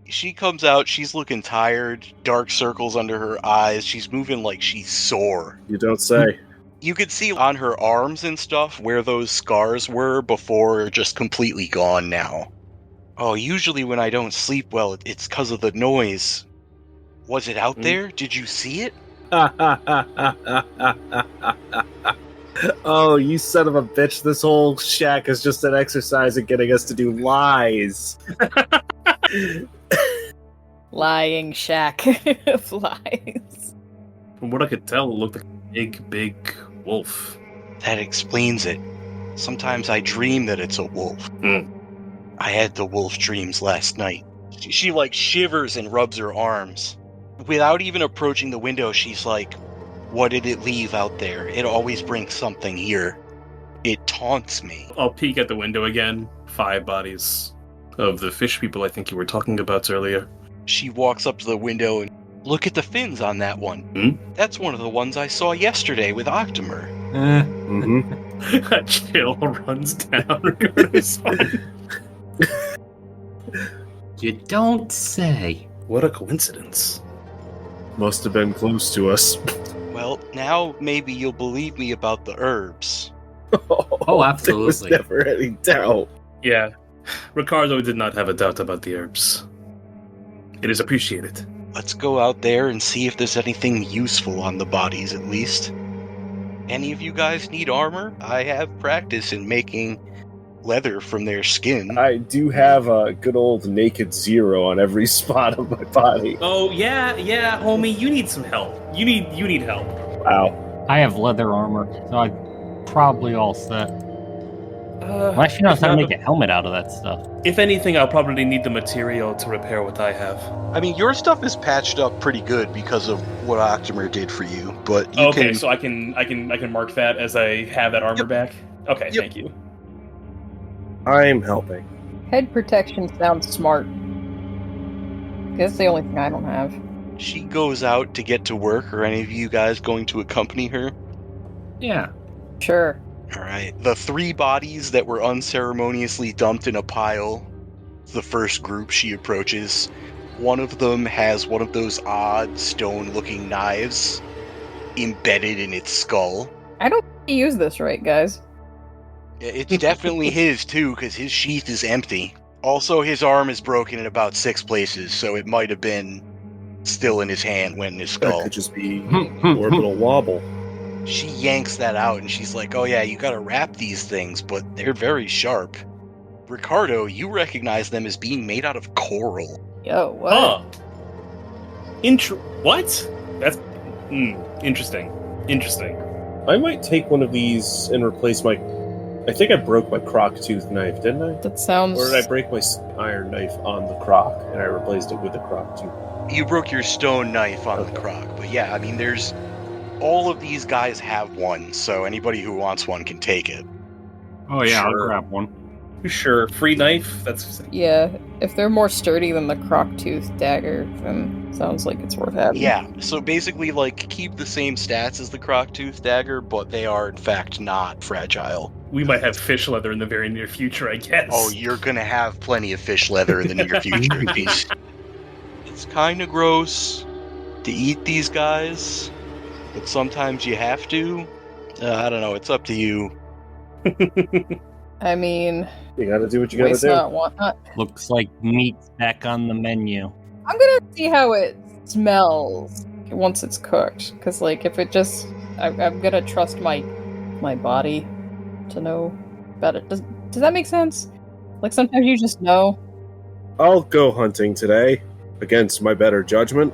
She comes out, she's looking tired, dark circles under her eyes, she's moving like she's sore. You don't say. You could see on her arms and stuff where those scars were before are just completely gone now. Oh, usually when I don't sleep well, it's because of the noise. Was it out there? Did you see it? Oh, you son of a bitch. This whole shack is just an exercise in getting us to do lies. Lying shack of lies. From what I could tell, it looked like a big wolf. That explains it. Sometimes I dream that it's a wolf. I had the wolf dreams last night. She like shivers and rubs her arms. Without even approaching the window, she's like, what did it leave out there? It always brings something here. It taunts me. I'll peek at the window again. 5 bodies of the fish people I think you were talking about earlier. She walks up to the window and look at the fins on that one. That's one of the ones I saw yesterday with Octomer. A chill runs down Ricardo's spine. You don't say. What a coincidence. Must have been close to us. Well, now maybe you'll believe me about the herbs. Oh, absolutely. There was never any doubt. Yeah, Ricardo did not have a doubt about the herbs. It is appreciated. Let's go out there and see if there's anything useful on the bodies, at least. Any of you guys need armor? I have practice in making leather from their skin. I do have a good old naked 0 on every spot of my body. Oh, yeah, homie, you need some help. You need help. Wow. I have leather armor, so I'm probably all set. Unless she knows how to make a helmet out of that stuff. If anything, I'll probably need the material to repair what I have. I mean, your stuff is patched up pretty good because of what Octomer did for you, but you Okay, can... so I can mark that as I have that armor back? Okay, thank you. I'm helping. Head protection sounds smart. That's the only thing I don't have. She goes out to get to work. Are any of you guys going to accompany her? Yeah. Sure. Alright. The 3 bodies that were unceremoniously dumped in a pile, the first group she approaches, one of them has one of those odd stone-looking knives embedded in its skull. I don't use this right, guys. It's definitely his, too, because his sheath is empty. Also, his arm is broken in about 6 places, so it might have been still in his hand when his skull. That could just be orbital wobble. She yanks that out, and she's like, oh yeah, you gotta wrap these things, but they're very sharp. Ricardo, you recognize them as being made out of coral. Yo, what? Huh. What? That's... interesting. Interesting. I might take one of these and replace my... I think I broke my croc tooth knife, didn't I? That sounds... Or did I break my iron knife on the croc, and I replaced it with the croc tooth? You broke your stone knife on the croc, but yeah, I mean, there's... All of these guys have one, so anybody who wants one can take it. Oh yeah, Sure. I'll grab one. Sure, free knife? That's... Yeah, if they're more sturdy than the croc tooth dagger, then sounds like it's worth having. Yeah, so basically, like, keep the same stats as the croc tooth dagger, but they are, in fact, not fragile. We might have fish leather in the very near future, I guess. Oh, you're gonna have plenty of fish leather in the near future. It's kind of gross to eat these guys, but sometimes you have to. I don't know, it's up to you. I mean, You gotta do what you gotta waste do. not, want not. Looks like meat's back on the menu. I'm gonna see how it smells once it's cooked, because like if it just, I'm gonna trust my body to know better. Does that make sense? Like sometimes you just know. I'll go hunting today, against my better judgment.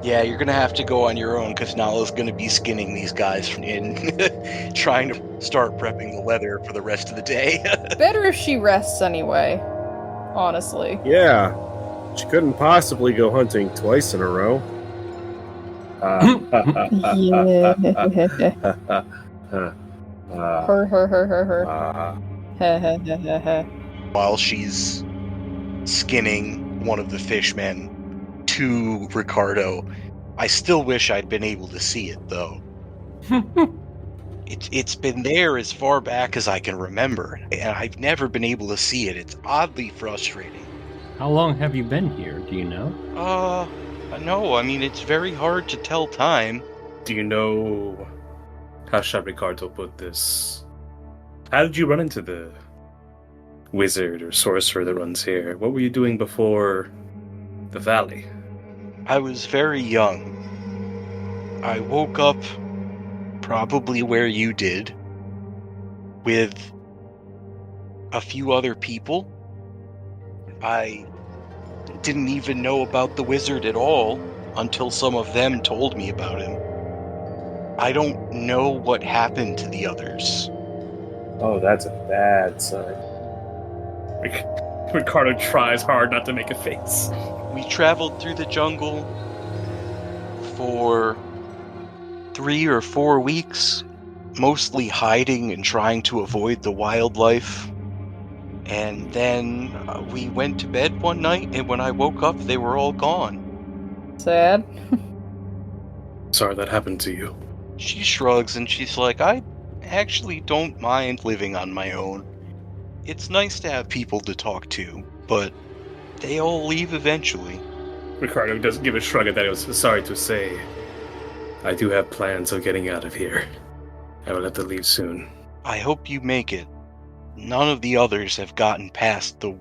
Yeah, you're gonna have to go on your own, because Nala's gonna be skinning these guys and trying to start prepping the leather for the rest of the day. Better if she rests anyway. Honestly. Yeah, she couldn't possibly go hunting twice in a row. Yeah. Her. While she's skinning one of the fishmen to Ricardo, I still wish I'd been able to see it, though. It's been there as far back as I can remember, and I've never been able to see it. It's oddly frustrating. How long have you been here? Do you know? No, I mean, it's very hard to tell time. Do you know how shall Ricardo put this? How did you run into the wizard or sorcerer that runs here? What were you doing before the valley? I was very young. I woke up probably where you did, with a few other people. I didn't even know about the wizard at all until some of them told me about him. I don't know what happened to the others. Oh, that's a bad sign. Ricardo tries hard not to make a face. We traveled through the jungle for 3 or 4 weeks, mostly hiding and trying to avoid the wildlife. And then we went to bed one night, and when I woke up, they were all gone. Sad. Sorry that happened to you. She shrugs and she's like, I actually don't mind living on my own. It's nice to have people to talk to, but they all leave eventually. Ricardo does give a shrug at that. He was sorry to say, I do have plans of getting out of here. I will have to leave soon. I hope you make it. None of the others have gotten past the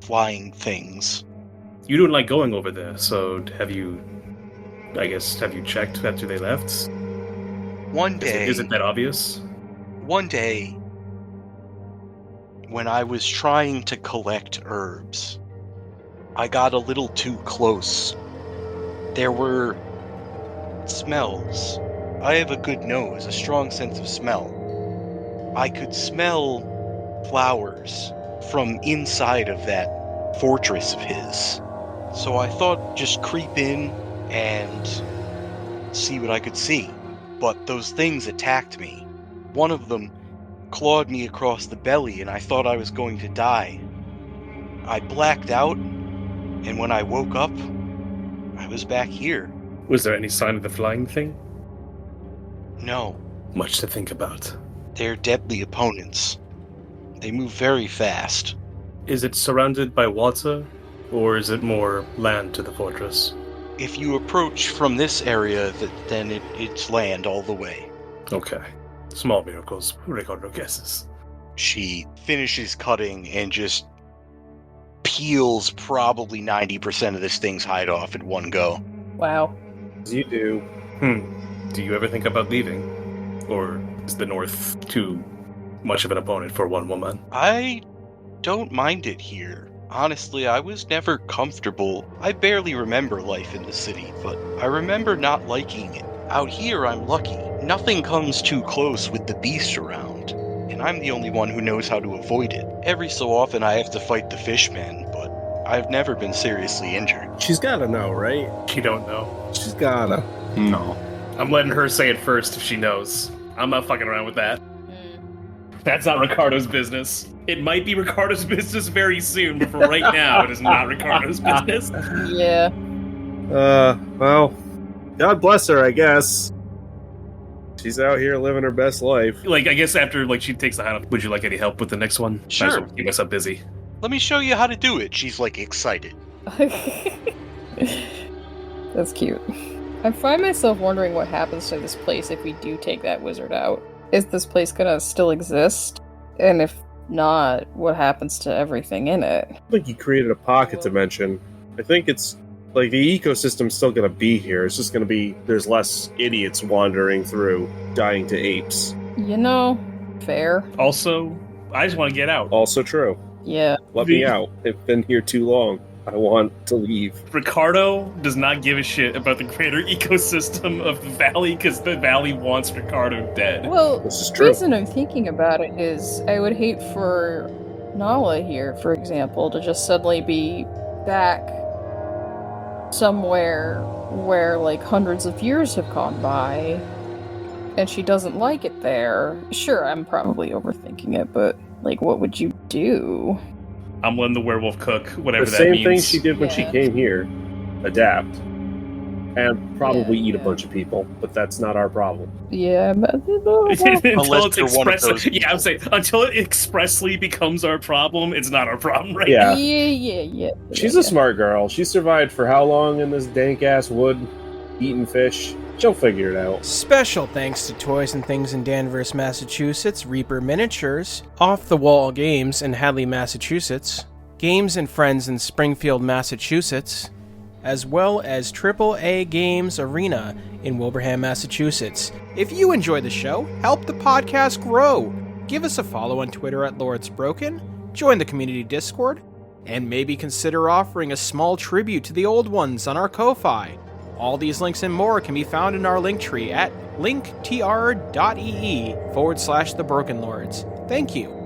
flying things. You don't like going over there, so have you checked after they left? One day... Is it that obvious? One day, when I was trying to collect herbs, I got a little too close. There were smells. I have a good nose, a strong sense of smell. I could smell flowers from inside of that fortress of his. So I thought just creep in and see what I could see. But those things attacked me. One of them clawed me across the belly and I thought I was going to die. I blacked out, and when I woke up, I was back here. Was there any sign of the flying thing? No. Much to think about. They're deadly opponents. They move very fast. Is it surrounded by water, or is it more land to the fortress? If you approach from this area, then it's land all the way. Okay. Small miracles, Ricardo guesses. She finishes cutting and just peels probably 90% of this thing's hide off in one go. Wow. As you do. Do you ever think about leaving? Or is the North too much of an opponent for one woman? I don't mind it here. Honestly, I was never comfortable. I barely remember life in the city, but I remember not liking it. Out here, I'm lucky. Nothing comes too close with the beast around, and I'm the only one who knows how to avoid it. Every so often, I have to fight the fishmen, but I've never been seriously injured. She's gotta know, right? She don't know. She's gotta. No. I'm letting her say it first if she knows. I'm not fucking around with that. That's not Ricardo's business. It might be Ricardo's business very soon, but for right now, it is not Ricardo's business. Yeah. Well, God bless her, I guess. She's out here living her best life. Like, I guess after she takes the hand, would you like any help with the next one? Sure. Might as well keep myself busy. Let me show you how to do it. She's excited. That's cute. I find myself wondering what happens to this place if we do take that wizard out. Is this place gonna still exist? And if not, what happens to everything in it? I think he created a pocket dimension. I think it's the ecosystem's still gonna be here. It's just gonna be there's less idiots wandering through, dying to apes. Fair. Also, I just want to get out. Also true. Yeah. Let me out. I've been here too long. I want to leave. Ricardo does not give a shit about the greater ecosystem of the valley because the valley wants Ricardo dead. Well, This is the true. reason I'm thinking about it is I would hate for Nala here, for example, to just suddenly be back somewhere where hundreds of years have gone by and she doesn't like it there. Sure, I'm probably overthinking it, but what would you do? I'm letting the werewolf cook, whatever The that same means. thing she did when she Yeah. came here. Adapt. and probably Yeah, eat a bunch of people, but that's not our problem. Yeah, but until Unless it's you're one of expressly, those yeah, I'm saying until it expressly becomes our problem, it's not our problem, right? Yeah. yeah. She's a smart girl. She survived for how long in this dank-ass wood, eating fish? She'll figure it out. Special thanks to Toys and Things in Danvers, Massachusetts, Reaper Miniatures, Off the Wall Games in Hadley, Massachusetts, Games and Friends in Springfield, Massachusetts, as well as AAA Games Arena in Wilbraham, Massachusetts. If you enjoy the show, help the podcast grow. Give us a follow on Twitter at LordsBroken, join the community Discord, and maybe consider offering a small tribute to the old ones on our Ko-Fi. All these links and more can be found in our link tree at linktr.ee/thebrokenlords. Thank you.